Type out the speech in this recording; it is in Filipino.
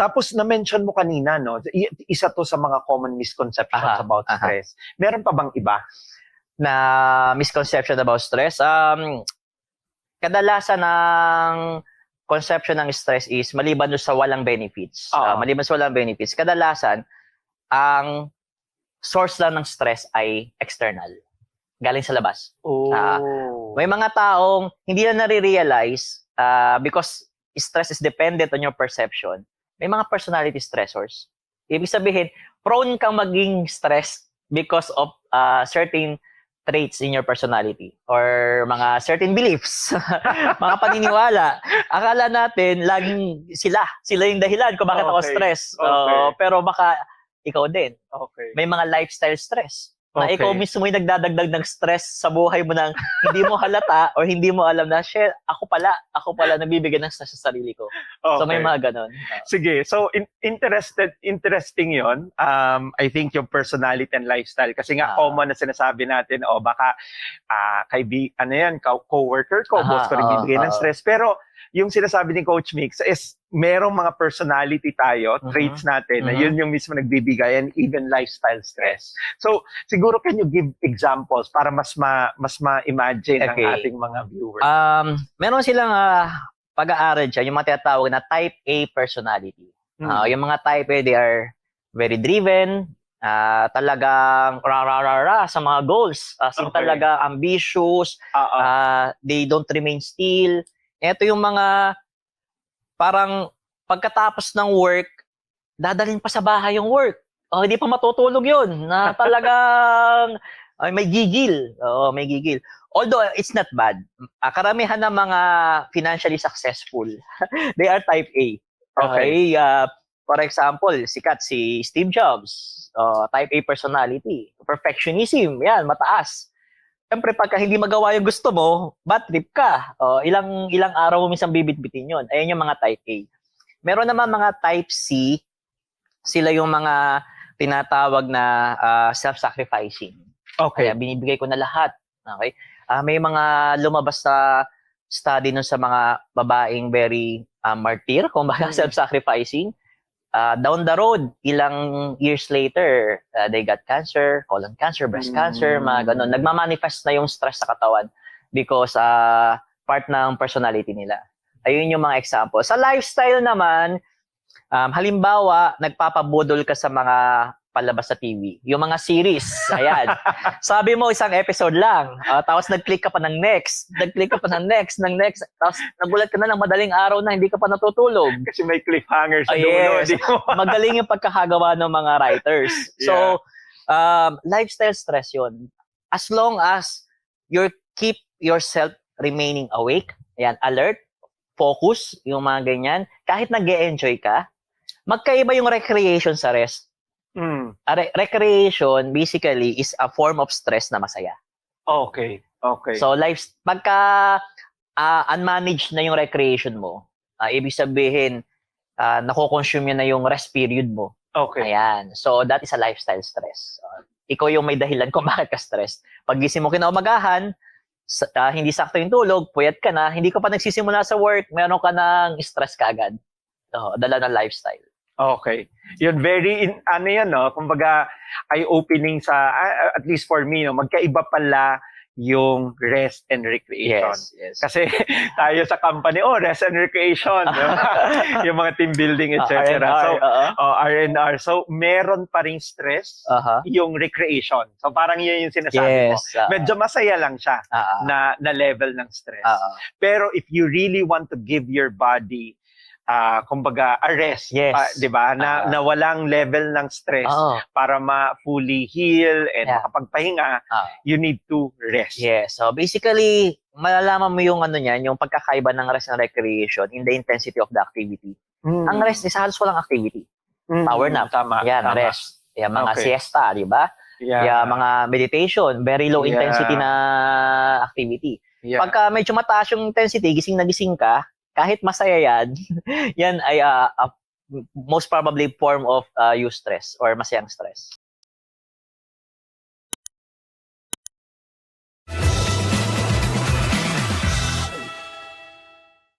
Tapos na-mention mo kanina, no? Isa to sa mga common misconceptions about stress. Meron pa bang iba? Na misconception about stress? Kadalasan ng conception ng stress is maliban doon sa walang benefits. Maliban sa walang benefits, kadalasan, ang source lang ng stress ay external. Galing sa labas. May mga taong hindi na nare-realize because stress is dependent on your perception. May mga personality stressors. Ibig sabihin, prone kang maging stress because of certain traits in your personality or mga certain beliefs, mga paniniwala. Akala natin, laging sila yung dahilan kung bakit ako stress. Pero baka ikaw din. May mga lifestyle stress. Na ikaw mismo yung nagdadagdag ng stress sa buhay mo nang hindi mo halata or hindi mo alam na, shit, ako pala nagbibigay ng stress sa sarili ko. So may mga ganon. Sige, so interesting yon. I think yung personality and lifestyle. Kasi nga common na sinasabi natin, baka co-worker ko, boss ko nagbibigay ng stress. Pero yung sinasabi ni Coach Mix is merong mga personality tayo, traits natin, na yun yung mismo nagbibigay and even lifestyle stress. So, siguro can you give examples para mas ma-imagine ng ating mga viewers? Meron silang pag-aaral dyan, yung mga tinatawag na type A personality. Yung mga type A, they are very driven, talagang sa mga goals. Talaga ambitious, they don't remain still. Ito yung mga parang pagkatapos ng work, dadalhin pa sa bahay yung work. Hindi pa matutulog yun. Na talagang may gigil. May gigil. Although it's not bad. Karamihan ng mga financially successful, they are type A. For example, sikat si Steve Jobs. Type A personality. Perfectionism. Yan, mataas. Siyempre, pagka hindi magawa yung gusto mo, bad trip ka. Ilang araw mo minsan bibitbitin yun. Ayan yung mga type A. Meron naman mga type C. Sila yung mga tinatawag na self-sacrificing. Kaya binibigay ko na lahat. May mga lumabas sa study nun sa mga babaeng very martyr, kung baka self-sacrificing. Down the road, ilang years later, they got cancer, colon cancer, breast cancer, mga ganun. Nagmamanifest na yung stress sa katawan because part ng personality nila. Ayun yung mga example. Sa lifestyle naman, halimbawa, nagpapabudol ka sa mga palabas sa TV. Yung mga series, ayan. Sabi mo, isang episode lang. Tapos nag-click ka pa ng next. Nag-click ka pa ng next. Tapos nagulat ka na ng madaling araw na hindi ka pa natutulog. Kasi may cliffhanger sa dulo. Yes. Magaling yung pagkakagawa ng mga writers. So, lifestyle stress yun. As long as you keep yourself remaining awake, ayan, alert, focus, yung mga ganyan, kahit nag-e-enjoy ka, magkaiba yung recreation sa rest. Recreation basically is a form of stress na masaya. So pagka unmanaged na yung recreation mo, ibig sabihin nako-consume yun na yung rest period mo. Ayan. So that is a lifestyle stress. Ikaw yung may dahilan kung bakit ka stressed. Paggising mo kinaumagahan, hindi sakto yung tulog, puyat ka na, hindi ka pa nagsisimula sa work, meron ka ng stress kaagad. Dala ng lifestyle. Yun, very, kumbaga, eye-opening sa, at least for me, magkaiba pala yung rest and recreation. Yes. Kasi tayo sa company, rest and recreation. Yung mga team building, etc. R&R. So, meron pa ring stress yung recreation. So, parang yun yung sinasabi mo. Medyo masaya lang siya na level ng stress. Pero if you really want to give your body kumbaga rest, 'di ba? Na walang level ng stress para ma-fully heal and makapagpahinga, you need to rest. So basically, malalaman mo yung yung pagkakaiba ng rest and recreation in the intensity of the activity. Ang rest is halos walang activity. Power nap. Yan, rest. Yan, mga siesta, 'di ba? Mga meditation, very low intensity na activity. Pagka medyo mataas yung intensity, gising na gising ka, kahit masaya yan, yan ay most probably form of eustress or masayang stress.